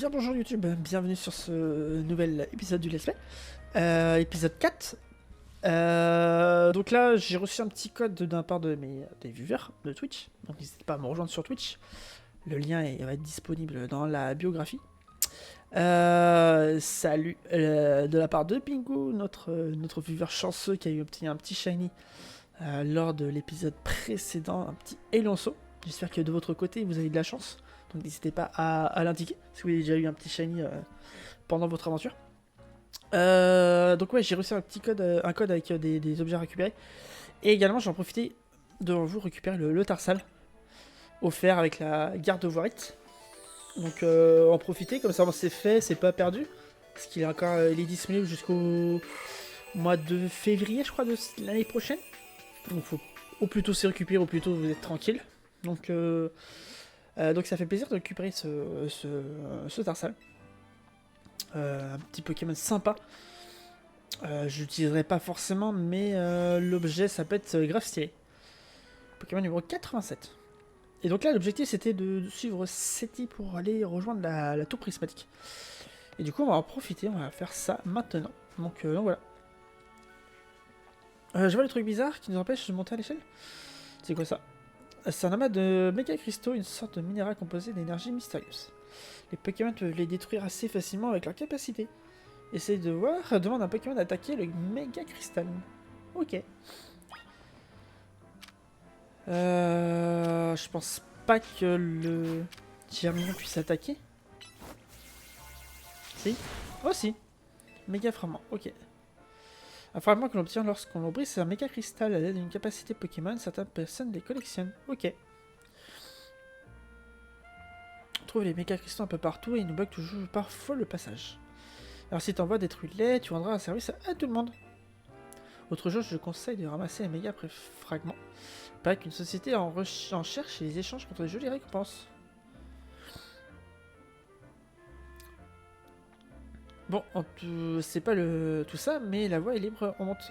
Bien bonjour YouTube, bienvenue sur ce nouvel épisode du Let's Play, épisode 4. Donc là j'ai reçu un petit code d'un part des viewers de Twitch, donc n'hésitez pas à me rejoindre sur Twitch, le lien va être disponible dans la biographie. Salut de la part de Pingu, notre viewer chanceux qui a eu obtenu un petit shiny lors de l'épisode précédent, un petit élanceau. J'espère que de votre côté vous avez de la chance. Donc n'hésitez pas à l'indiquer si vous avez déjà eu un petit shiny pendant votre aventure. Donc ouais, j'ai reçu un code avec des objets à récupérer. Et également j'en profité de vous récupérer le Tarsal offert avec la garde Warite. Donc en profiter, comme ça c'est fait, c'est pas perdu. Parce qu'il est encore il est disponible jusqu'au mois de février je crois de l'année prochaine. Donc faut au plus tôt c'est récupéré, au plus tôt vous êtes tranquille. Donc ça fait plaisir de récupérer ce Tarsal. Un petit Pokémon sympa. Je l'utiliserai pas forcément, mais l'objet ça peut être grave stylé. Pokémon numéro 87. Et donc là l'objectif c'était de suivre Seti pour aller rejoindre la tour prismatique. Et du coup on va en profiter, on va faire ça maintenant. Donc voilà. Je vois le truc bizarre qui nous empêche de monter à l'échelle. C'est quoi ça? C'est un amas de méga cristaux, une sorte de minéral composé d'énergie mystérieuse. Les Pokémon peuvent les détruire assez facilement avec leur capacité. Essaye de voir, demande à un Pokémon d'attaquer le méga cristal. Ok. Je pense pas que le Germignon puisse attaquer. Si? Oh si. Méga fragment, ok. Un fragment que l'on obtient lorsqu'on l'oublie, c'est un méga cristal à l'aide d'une capacité Pokémon. Certaines personnes les collectionnent. Ok. On trouve les méga cristaux un peu partout et ils nous bloquent toujours parfois le passage. Alors si t'envoies détruis-les, tu rendras un service à tout le monde. Autre jour, je conseille de ramasser les méga fragments. Pas qu'une société en cherche et les échanges contre de jolies récompenses. Bon, c'est pas tout ça, mais la voie est libre, on monte.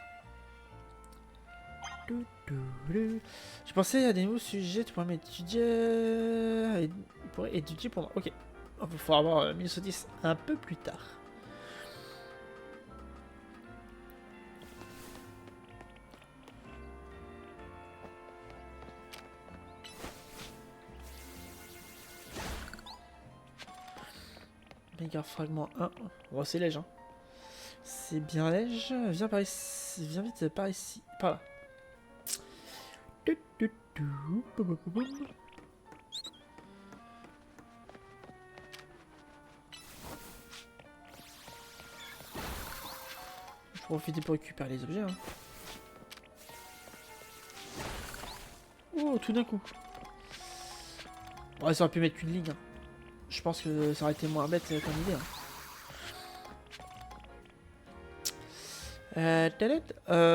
Je pensais à des nouveaux sujets, tu pourrais m'étudier. Pourrais étudier pour moi. Ok. Il faudra avoir 1010 un peu plus tard. Méga fragment 1. Bon, c'est léger. Hein. C'est bien léger. Viens par ici. Viens vite par ici. Par là. Je vais profiter pour récupérer les objets. Hein. Oh, tout d'un coup. Ouais, ça aurait pu mettre qu'une ligne. Hein. Je pense que ça aurait été moins bête comme idée. Hein.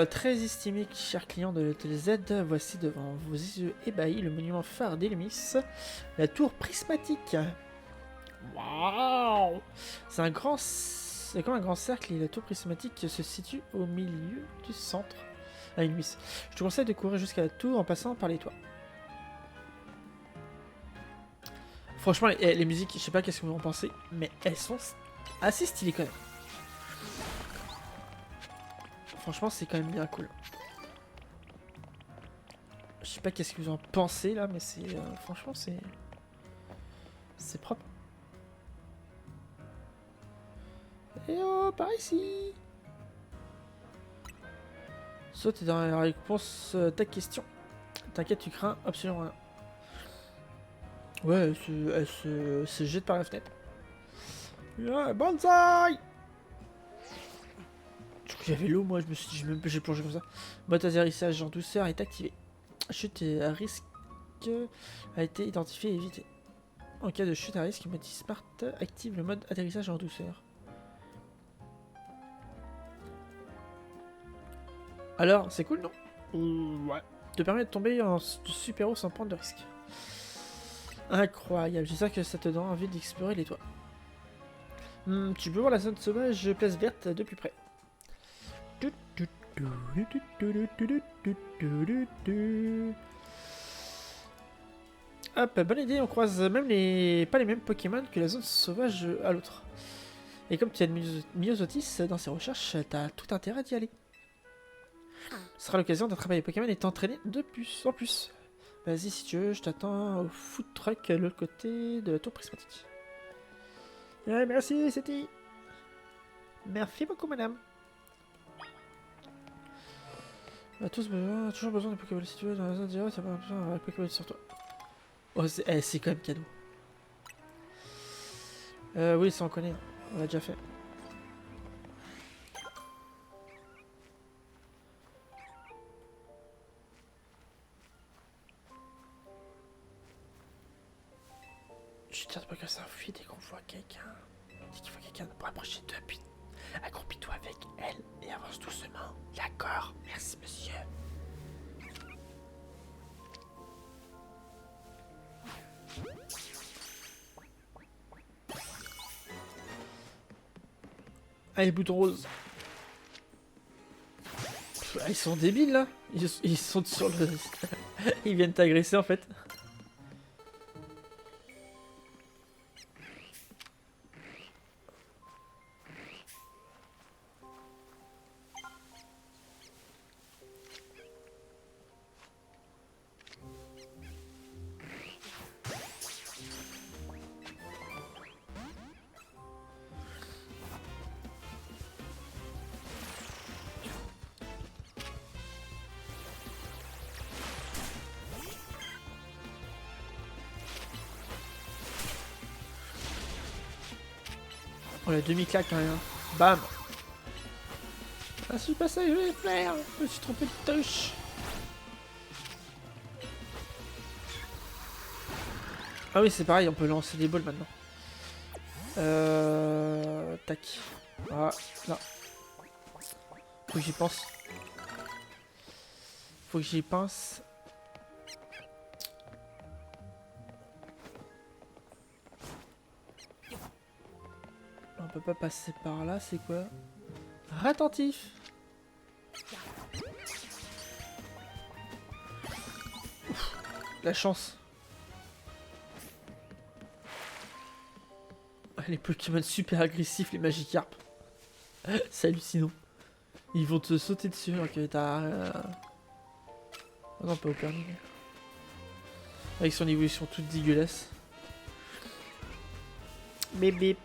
Très estimé, cher client de l'hôtel Z, voici devant vos yeux ébahis le monument phare d'Elmis, la tour prismatique. Waouh! C'est comme un grand cercle et la tour prismatique se situe au milieu du centre. À Elmis. Je te conseille de courir jusqu'à la tour en passant par les toits. Franchement, les musiques, je sais pas qu'est-ce que vous en pensez, mais elles sont assez stylées quand même. Franchement, c'est quand même bien cool. Je sais pas qu'est-ce que vous en pensez là, mais c'est franchement c'est propre. Et oh, par ici. Saute dans la réponse ta question. T'inquiète, tu crains absolument rien. Ouais, elle se jette par la fenêtre. Yeah, bonsaï! Je crois qu'il y avait l'eau, moi je me suis dit, j'ai plongé comme ça. Mode atterrissage en douceur est activé. Chute à risque a été identifié et évité. En cas de chute à risque, Modi Smart active le mode atterrissage en douceur. Alors, c'est cool, non? Ouais. Te permet de tomber en super haut sans prendre de risque. Incroyable, j'espère que ça te donne envie d'explorer les toits. Tu peux voir la zone sauvage place verte de plus près. Hop, bonne idée, on croise même les... pas les mêmes Pokémon que la zone sauvage à l'autre. Et comme tu as de Myosotis dans ces recherches, t'as tout intérêt d'y aller. Ce sera l'occasion d'attraper les Pokémon et t'entraîner de plus en plus. Vas-y si tu veux, je t'attends au food truck de l'autre côté de la tour prismatique. Ouais, merci, c'était... Merci beaucoup, madame. On a tous besoin, toujours besoin de Pokéballs. Si tu veux, dans la zone zéro, tu as pas besoin de Pokéballs sur toi. Oh, c'est quand même cadeau. Oui, ça on connaît. On l'a déjà fait. Je tire pas que ça fuit dès qu'on voit quelqu'un. Dès qu'il voit quelqu'un pour approcher de puis accroupis-toi avec elle et avance doucement. D'accord, merci monsieur. Allez, bouton rose. Ils sont débiles là. Ils sont sur le... Ils viennent t'agresser en fait. Oh la demi-claque quand même. Hein. Bam. Ah, je suis passé, je vais faire. Je me suis trompé de touche. Ah oui, c'est pareil, on peut lancer des balles maintenant. Tac. Ah, là. Faut que j'y pense. Faut que j'y pense. On peut pas passer par là, c'est quoi? Attentif. Ouf, la chance. Les Pokémon super agressifs, les Magikarp. C'est hallucinant. Ils vont te sauter dessus alors que t'as... Oh non, pas au permis. Avec son évolution toute dégueulasse. Bébé.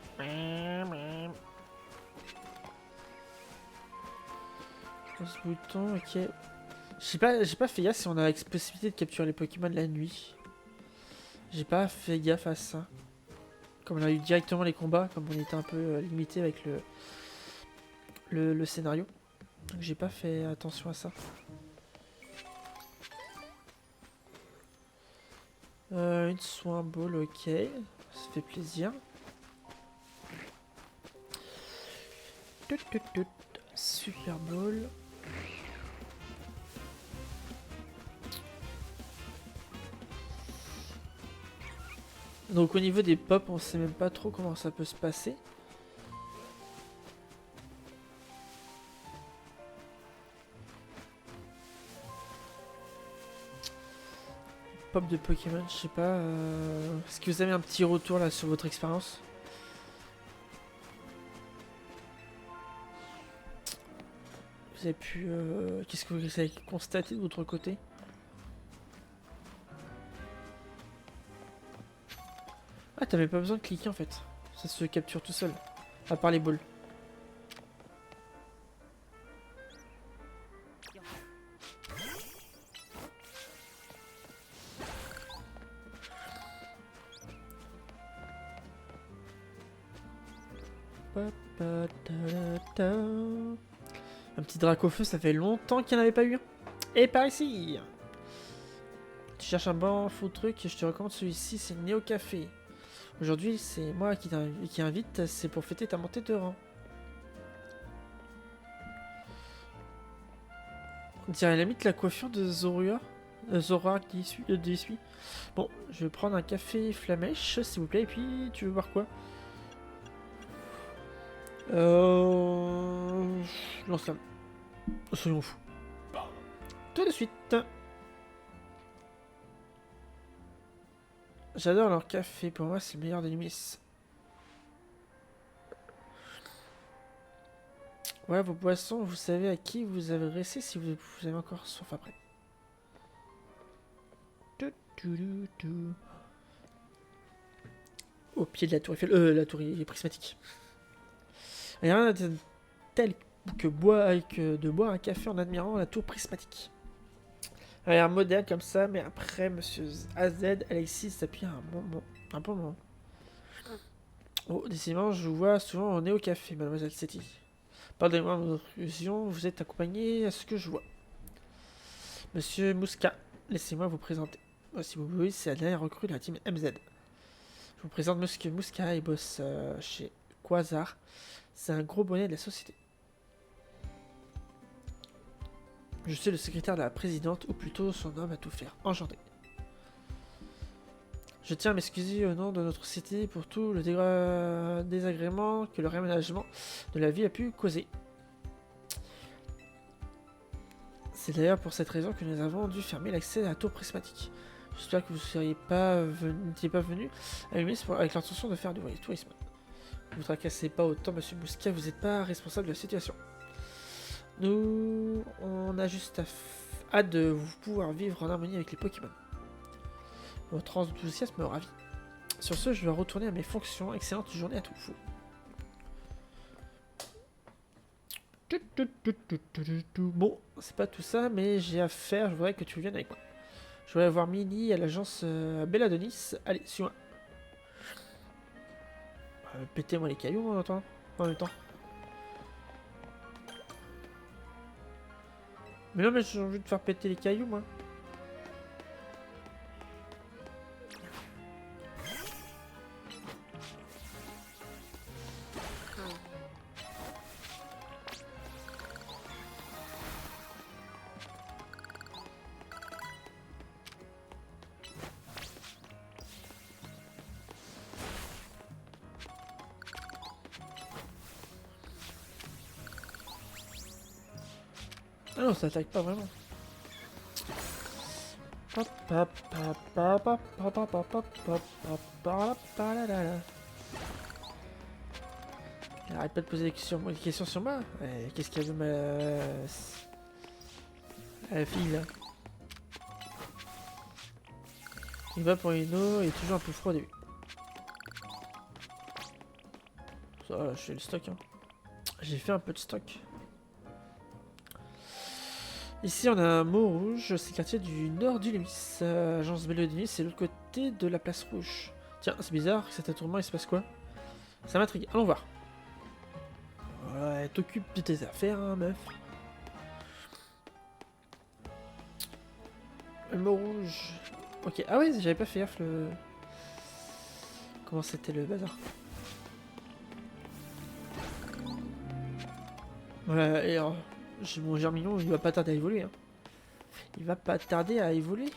Ce bouton, ok. J'ai pas fait gaffe si on a la possibilité de capturer les Pokémon la nuit. J'ai pas fait gaffe à ça. Comme on a eu directement les combats, comme on était un peu limité avec le scénario. Donc j'ai pas fait attention à ça. Une soin ball, ok. Ça fait plaisir. Super ball. Donc au niveau des pops, on sait même pas trop comment ça peut se passer. Pop de Pokémon, je sais pas. Est-ce que vous avez un petit retour là sur votre expérience? Vous avez pu... Qu'est-ce que vous avez constaté de votre côté? Ah, t'avais pas besoin de cliquer en fait. Ça se capture tout seul. À part les balles. Un petit Dracofeu, ça fait longtemps qu'il n'y en avait pas eu. Et par ici. Tu cherches un bon faux truc, je te recommande celui-ci, c'est le Néo Café. Aujourd'hui, c'est moi qui invite, c'est pour fêter ta montée de rang. On dirait à la limite la coiffure de Zora qui suit. Bon, je vais prendre un café flamèche, s'il vous plaît, et puis tu veux voir quoi? Lance-flamme. Soyons fous. Tout de suite. J'adore leur café, pour moi c'est le meilleur de Nimis. Voilà vos boissons, vous savez à qui vous avez adressé si vous avez encore soif après. Au pied de la tour Eiffel, la tour est prismatique. Il n'y a rien de tel que de boire un café en admirant la tour prismatique. Elle a l'air moderne comme ça, mais après, monsieur AZ, Alexis s'appuie un bon moment. Oh, décidément, je vous vois souvent au néo-café, mademoiselle Setti. Pardonnez-moi mon intrusion, vous êtes accompagné à ce que je vois. Monsieur Mouska, laissez-moi vous présenter. Si vous voulez, c'est la dernière recrue de la team MZ. Je vous présente Monsieur Mouska, il bosse chez Quasar. C'est un gros bonnet de la société. Je suis le secrétaire de la présidente, ou plutôt son homme à tout faire, Engendré. Je tiens à m'excuser au nom de notre société pour tout le désagrément que le réaménagement de la vie a pu causer. C'est d'ailleurs pour cette raison que nous avons dû fermer l'accès à la tour prismatique. J'espère que vous n'étiez pas venu à Umis avec l'intention de faire du tourisme. Ne vous tracassez pas autant, monsieur Mouska, vous n'êtes pas responsable de la situation. On a juste hâte de vous pouvoir vivre en harmonie avec les Pokémon. Votre enthousiasme me ravit. Sur ce, je vais retourner à mes fonctions. Excellente journée à tous. Bon, c'est pas tout ça, mais j'ai affaire. Je voudrais que tu viennes avec moi. Je voudrais voir Millie à l'agence Belladonis. Allez, suis-moi. Pétez-moi les cailloux en même temps. Mais non, mais j'ai envie de faire péter les cailloux, moi. Ah non, ça attaque pas vraiment. Arrête pas de poser des questions sur moi. Qu'est-ce qu'il y a de ma... la fille là. Il va pour une eau, il est toujours un peu froid au début. Ça va, je fais le stock. Hein. J'ai fait un peu de stock. Ici on a un mot rouge, c'est le quartier du nord du Limis. Agence Belladonis, c'est l'autre côté de la place rouge. Tiens, c'est bizarre, cet attroupement il se passe quoi? Ça m'intrigue, allons voir. Ouais, t'occupes de tes affaires, hein, meuf. Le mot rouge. Ok, ah ouais, j'avais pas fait gaffe le... Comment c'était le bazar. Voilà, et alors, mon Germignon, il va pas tarder à évoluer. Hein. Il va pas tarder à évoluer.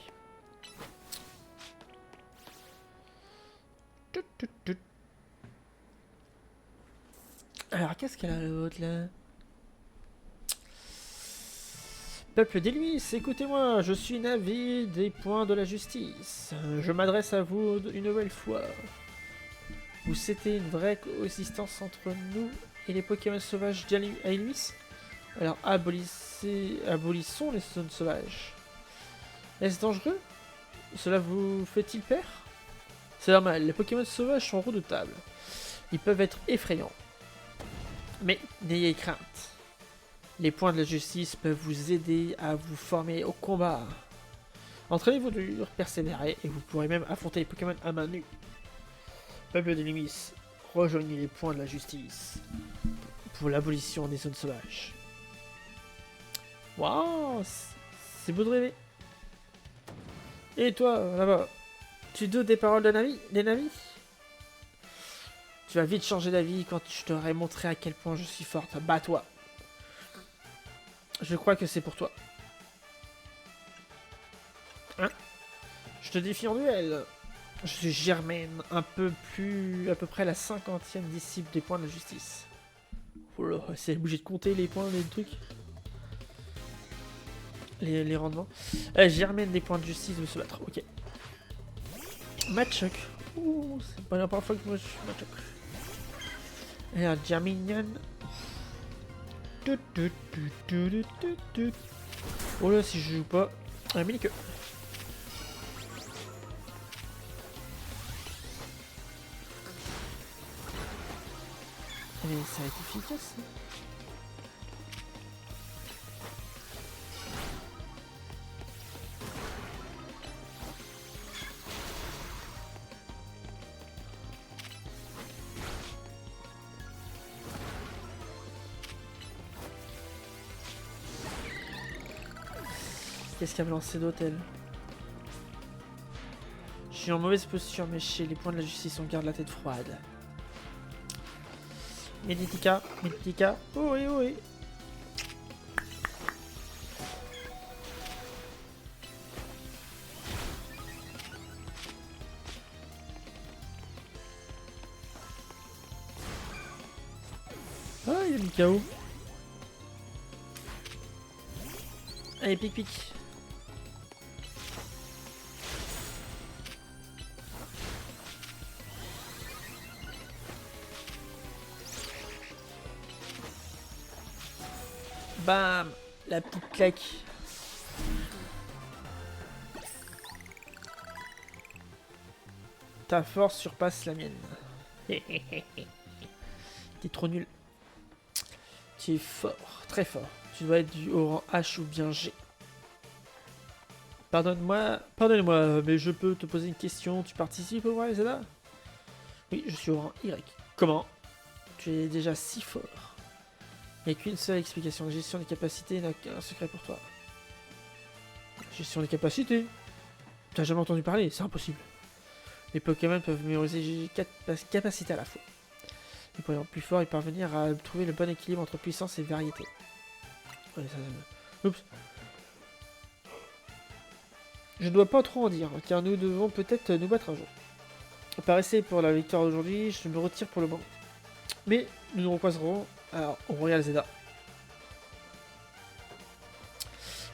Alors, qu'est-ce qu'elle a l'autre là? Peuple d'Elmis, écoutez-moi, je suis Navi des points de la justice. Je m'adresse à vous une nouvelle fois. Vous souhaitez une vraie coexistence entre nous et les Pokémon sauvages d'Elmis? Alors abolissons les zones sauvages. Est-ce dangereux? Cela vous fait-il peur? C'est normal, les Pokémon sauvages sont redoutables. Ils peuvent être effrayants. Mais n'ayez crainte. Les points de la justice peuvent vous aider à vous former au combat. Entraînez-vous dur, persévérez, et vous pourrez même affronter les Pokémon à main nue. Peuple de Limis, rejoignez les points de la justice pour l'abolition des zones sauvages. Waouh, c'est beau de rêver. Et toi, là-bas, tu doutes des paroles des Navi? Tu vas vite changer d'avis quand je t'aurai montré à quel point je suis forte. Bats-toi. Je crois que c'est pour toi. Hein? Je te défie en duel. Je suis Germaine, à peu près la 50e disciple des points de la justice. Oh là, c'est obligé de compter les points, les trucs. Les rendements. Germaine des points de justice de se battre, ok. Machoc. Ouh, c'est pas la première fois que moi je suis Machoc. Et un Germinian. Oh là, si je joue pas. Un mini-queue. Mais ça va être efficace. Qu'est-ce qu'elle a lancé d'hôtel? Je suis en mauvaise posture, mais chez les points de la justice, on garde la tête froide. Meditica, Meditica. Oh oui, oh oui. Ah, il a mis KO. Allez, pic pic. Bam! La petite claque. Ta force surpasse la mienne. T'es trop nul. Tu es fort, très fort. Tu dois être du haut rang H ou bien G. Pardonnez-moi, mais je peux te poser une question. Tu participes au Royal Zelda? Oui, je suis au rang Y. Comment? Tu es déjà si fort. Il n'y a qu'une seule explication. La gestion des capacités n'a qu'un secret pour toi. Gestion des capacités? T'as jamais entendu parler? C'est impossible. Les Pokémon peuvent mémoriser 4 capacités à la fois. Et pour être plus fort et parvenir à trouver le bon équilibre entre puissance et variété. Ouais, ça... Oups. Je ne dois pas trop en dire, car nous devons peut-être nous battre un jour. Par essai pour la victoire d'aujourd'hui, je me retire pour le moment. Mais nous nous recroiserons au Royal Zelda.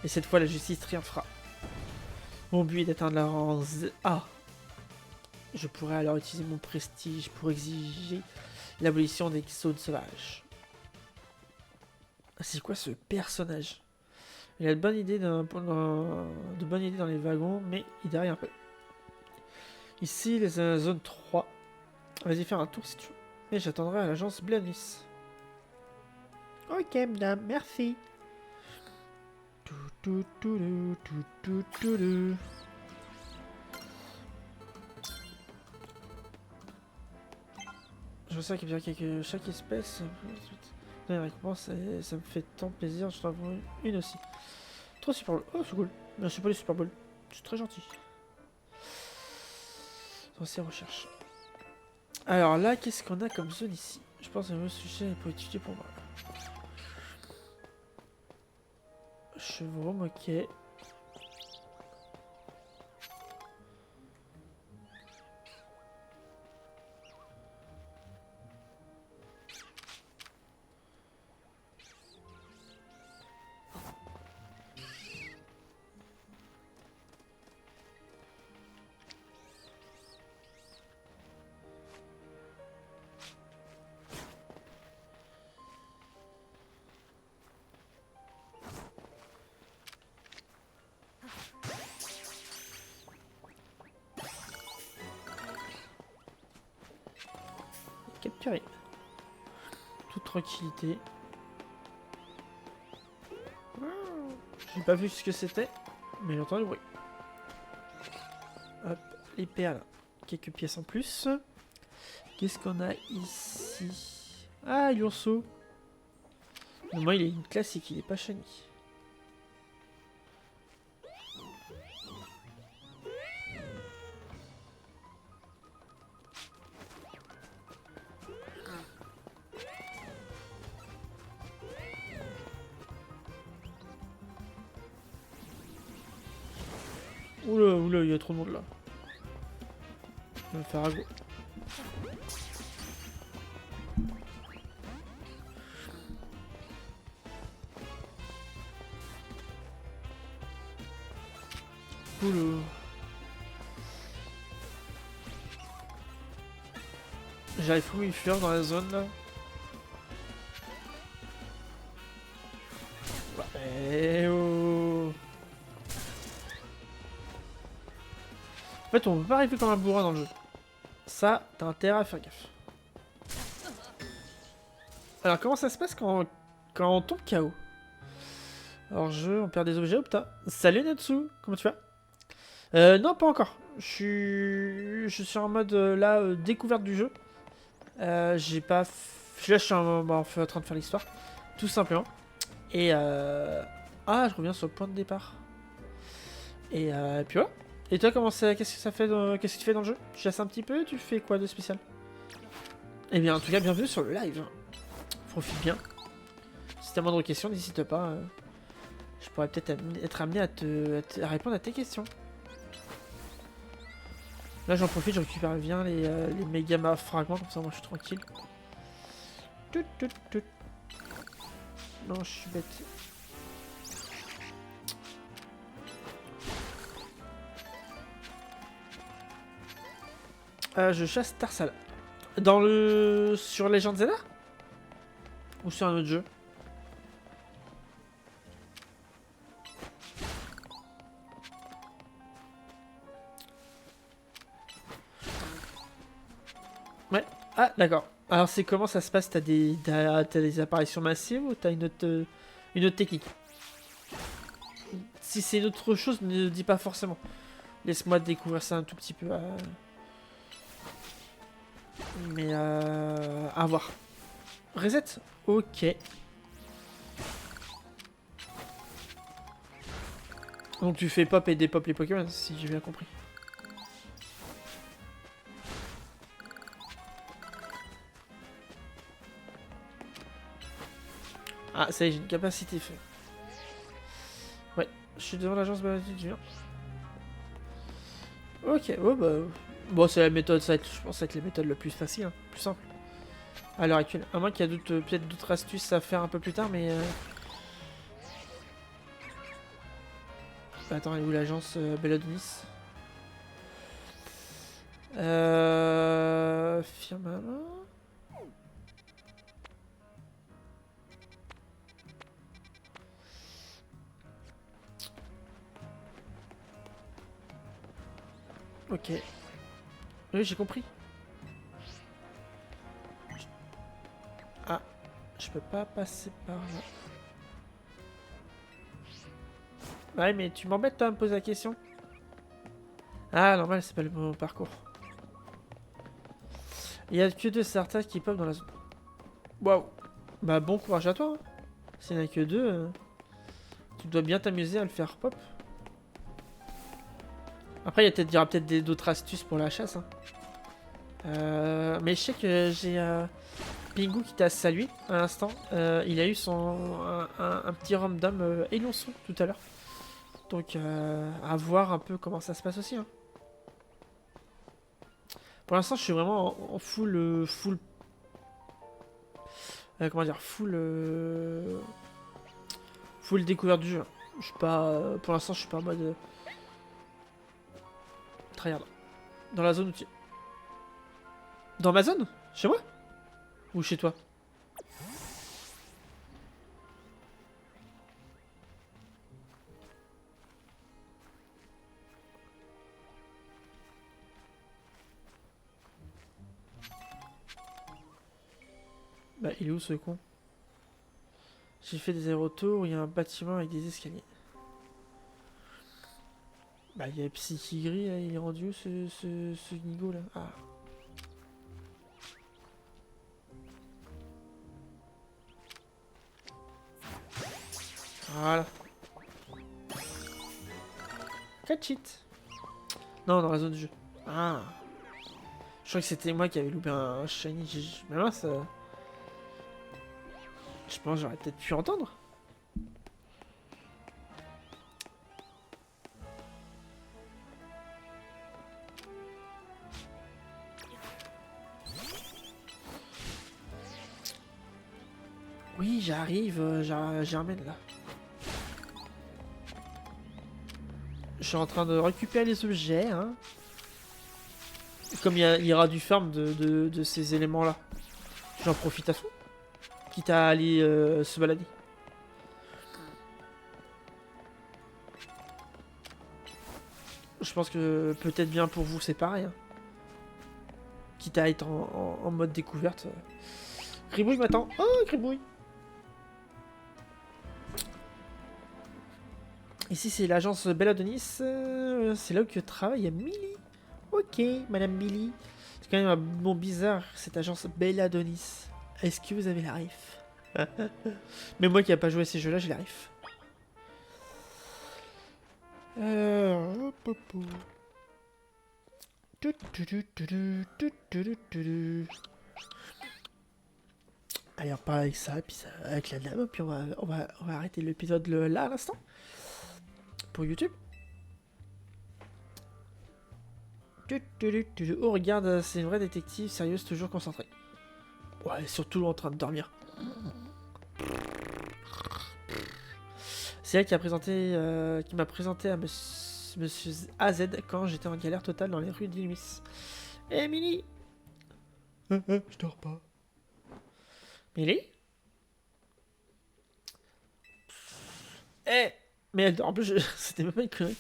Et cette fois, la justice triomphera. Mon but est d'atteindre la rang A. Je pourrais alors utiliser mon prestige pour exiger l'abolition des sauts sauvages. C'est quoi ce personnage? Il a de bonnes idées dans les wagons, mais il déraille un peu. Ici, les zone 3. Vas-y faire un tour si tu veux. Mais j'attendrai à l'agence Blanis. Ok, madame, merci. Je sais qu'il y a chaque espèce. Dans les récompenses, ça me fait tant plaisir, je t'en veux une aussi. 3 Super Bowl. Oh, c'est cool. Merci pour les Super Bowl. C'est très gentil. Dans ces recherches. Alors là, qu'est-ce qu'on a comme zone ici? Je pense que le sujet pour étudier pour moi. Chevron, ok. Capturé. Toute tranquillité. J'ai pas vu ce que c'était, mais j'ai entendu le bruit. Hop, les perles. Quelques pièces en plus. Qu'est-ce qu'on a ici? Ah, Lionceau. Moi, il est une classique, il est pas shiny. Oula, oula, il y a trop de monde là. Je vais me faire aggro. Oula. j'arrive où il fuir dans la zone là. Eh oh. En fait, on peut pas arriver comme un bourrin dans le jeu. Ça, t'as intérêt à faire gaffe. Alors, comment ça se passe quand on tombe KO? Alors, on perd des objets. Oh putain. Salut Natsu, comment tu vas? Non, pas encore. Je suis en mode là, découverte du jeu. J'ai pas. Là, je suis en train de faire l'histoire. Tout simplement. Et ah, je reviens sur le point de départ. Et puis voilà. Et toi, qu'est-ce que ça fait qu'est-ce que tu fais dans le jeu? Tu chasses un petit peu? Tu fais quoi de spécial? Eh bien, en tout cas, bienvenue sur le live. Profite bien. Si t'as moindre question, n'hésite pas. Je pourrais peut-être être amené à répondre à tes questions. Là, j'en profite, je récupère bien les méga fragments, comme ça, moi, je suis tranquille. Non, je suis bête. Je chasse Tarsal. Sur Legend Zelda? Ou sur un autre jeu? Ouais. Ah, d'accord. Alors, c'est comment ça se passe? T'as des apparitions massives ou t'as une autre technique? Si c'est une autre chose, ne dis pas forcément. Laisse-moi découvrir ça un tout petit peu. Mais à voir. Reset? Ok. Donc tu fais pop et dépop les Pokémon, si j'ai bien compris. Ah, ça y est, j'ai une capacité fait. Ouais, je suis devant l'agence Biotique Junior. Ok, oh bah... Bon, c'est la méthode, je pense que ça va être la méthode la plus facile, hein, plus simple. À l'heure actuelle. À moins qu'il y ait peut-être d'autres astuces à faire un peu plus tard, mais... Attends, elle est où l'agence Bellodonis? Firmament. Ok. Oui, j'ai compris. Ah, je peux pas passer par là. Ouais, mais tu m'embêtes toi à me poser la question. Ah, normal, c'est pas le bon parcours. Il y a que 2 starters qui pop dans la zone. Waouh. Bah bon courage à toi. Hein. S'il n'y en a que 2, tu dois bien t'amuser à le faire pop. Après, il y aura peut-être d'autres astuces pour la chasse. Hein. Mais je sais que j'ai Pingu qui t'a salué à l'instant. Il a eu un petit random énonçon tout à l'heure. Donc, à voir un peu comment ça se passe aussi. Hein. Pour l'instant, je suis vraiment en full... comment dire? Full découverte du jeu. Je suis pas... pour l'instant, je suis pas en mode... tryhard. Dans la zone où tu... Dans ma zone? Chez moi? Ou chez toi? Bah, il est où ce con? J'ai fait des aérotours où il y a un bâtiment avec des escaliers. Bah, il y a Psychigri, là, il est rendu où ce Nigo là? Ah. Voilà. Catch it. Non, dans la zone du jeu. Ah. Je crois que c'était moi qui avais loupé un shiny. Mais mince. Je pense que j'aurais peut-être pu entendre. Oui, j'arrive, j'emmène là. Je suis en train de récupérer les objets, hein. Comme il y aura du farm de ces éléments-là, j'en profite à fond. Quitte à aller se balader. Je pense que peut-être bien pour vous, c'est pareil. Hein. Quitte à être en mode découverte. Gribouille m'attend. Oh, Gribouille. Ici, c'est l'agence Belladonis. C'est là où que travaille Millie. Ok, Madame Millie. C'est quand même un bon bizarre, cette agence Belladonis. Est-ce que vous avez la ref? Mais moi qui n'ai pas joué à ces jeux-là, j'ai la ref. Allez, on parle avec ça, puis ça, avec la dame, puis on va arrêter l'épisode là à l'instant. Pour YouTube. Oh, regarde, c'est une vraie détective, sérieuse, toujours concentrée. Ouais, surtout en train de dormir. C'est elle qui m'a présenté à Monsieur AZ quand j'étais en galère totale dans les rues d'Illumis. Eh, Millie! Je dors pas. Millie? Eh! Mais en plus, c'était même pas une connerie.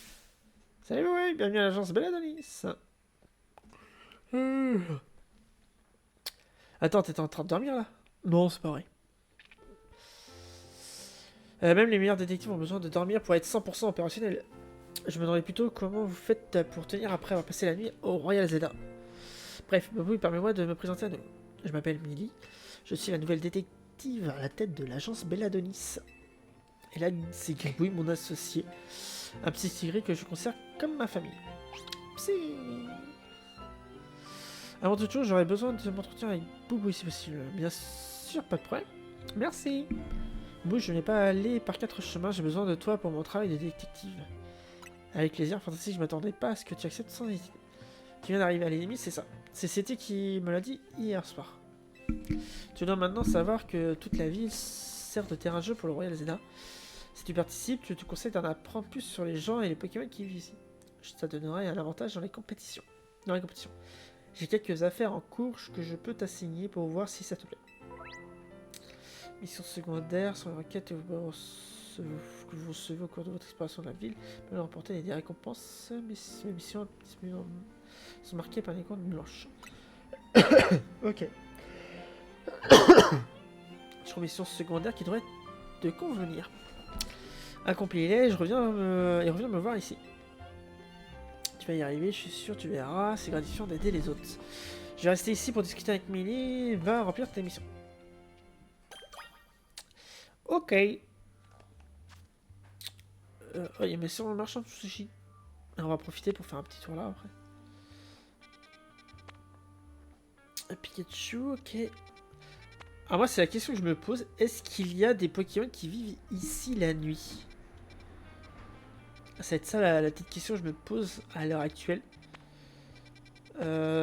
Salut, oui, bienvenue à l'agence Belladonis. Attends, t'étais en train de dormir là? Non, c'est pas vrai. Même les meilleurs détectives ont besoin de dormir pour être 100% opérationnels. Je me demandais plutôt comment vous faites pour tenir après avoir passé la nuit au Royal Zeta. Bref, oui, permets-moi de me présenter à nouveau. Je m'appelle Millie, je suis la nouvelle détective à la tête de l'agence Belladonis. Et là, c'est Gribouille, mon associé. Un petit tigre que je considère comme ma famille. Psy. Avant toute chose, j'aurais besoin de m'entretenir avec Boubou si possible. Bien sûr, pas de problème. Merci. Boubou, je n'ai pas allé par 4 chemins, j'ai besoin de toi pour mon travail de détective. Avec plaisir, fantastique, je m'attendais pas à ce que tu acceptes sans hésiter. Tu viens d'arriver à l'ennemi, c'est ça. C'est CT qui me l'a dit hier soir. Tu dois maintenant savoir que toute la ville sert de terrain de jeu pour le Royal Zeta. Si tu participes, je te conseille d'en apprendre plus sur les gens et les Pokémon qui vivent ici. Ça te donnerait un avantage dans les compétitions. J'ai quelques affaires en cours que je peux t'assigner pour voir si ça te plaît. Missions secondaires sont les requêtes que vous recevez au cours de votre exploration de la ville. Vous pouvez remporter des récompenses. Mes missions sont marquées par des comptes blanches. Ok. Je trouve missions secondaires qui devraient te convenir. Accomplis-les, reviens me voir ici. Tu vas y arriver, je suis sûr, tu verras. C'est gratifiant d'aider les autres. Je vais rester ici pour discuter avec Millie. Va remplir tes missions. Ok. Il y a mes sur le marchand de sushi. On va profiter pour faire un petit tour là après. Pikachu, ok. Alors moi c'est la question que je me pose. Est-ce qu'il y a des Pokémon qui vivent ici la nuit? Ça va être ça la petite question que je me pose à l'heure actuelle.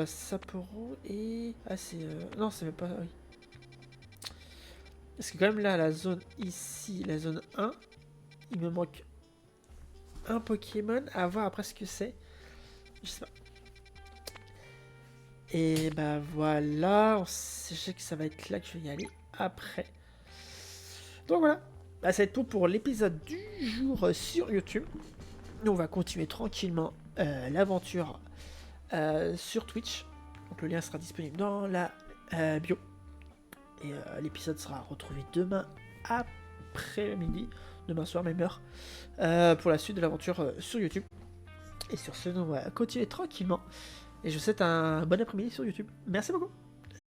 Sapporo et... Ah c'est... Non c'est même pas... Oui. Parce que quand même là la zone ici, la zone 1, il me manque un Pokémon à voir après ce que c'est. Je sais pas. Et bah voilà, je sais que ça va être là que je vais y aller après. Donc voilà, bah, ça va être tout pour l'épisode du jour sur YouTube. Nous on va continuer tranquillement l'aventure sur Twitch. Donc le lien sera disponible dans la bio. Et l'épisode sera retrouvé demain après-midi, demain soir même heure, pour la suite de l'aventure sur YouTube. Et sur ce, nous on va continuer tranquillement. Et je vous souhaite un bon après-midi sur YouTube. Merci beaucoup.